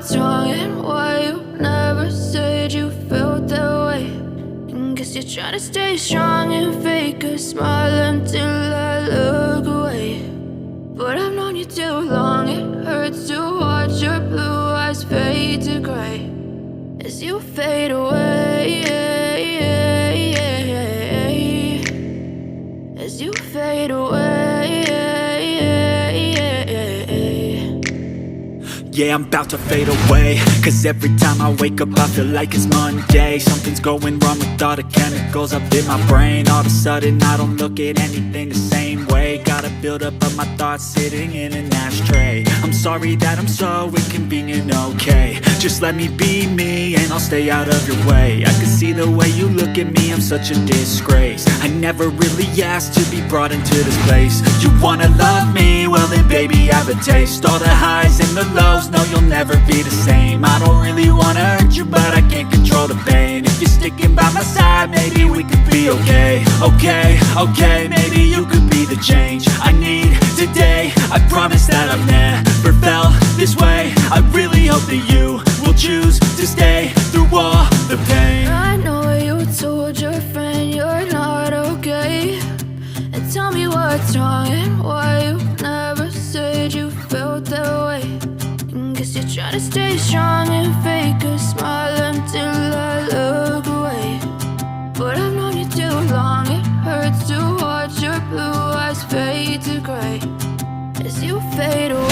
what's wrong and why you never said you felt that way. And guess you're trying to stay strong and fake a smile until I look away. But I've known you too long, it hurts to watch your blue eyes fade to gray as you fade away, as you fade away. Yeah, I'm about to fade away, cause every time I wake up I feel like it's Monday. Something's going wrong with all the chemicals up in my brain. All of a sudden I don't look at anything the same way. Gotta build up of my thoughts sitting in an ashtray. I'm sorry that I'm so inconvenient, okay. Just let me be me and I'll stay out of your way. I can see the way you look at me, I'm such a disgrace. I never really asked to be brought into this place. You wanna love me? Well then baby I have a taste. All the highs and the lows, no you'll never be the same. I don't really wanna hurt you but I can't control the pain. If you're sticking by my side maybe we could be okay. Okay, maybe you could be the change I need today. I promise that I've never felt this way. I really hope that you will choose to stay through all the pain. I know you told your friend you're not okay, and tell me what's wrong and why you never said you felt that way. And guess you're trying to stay strong and fake a smile until I look away. But I've known you too long, it hurts to watch your blue eyes fade to gray as you fade away.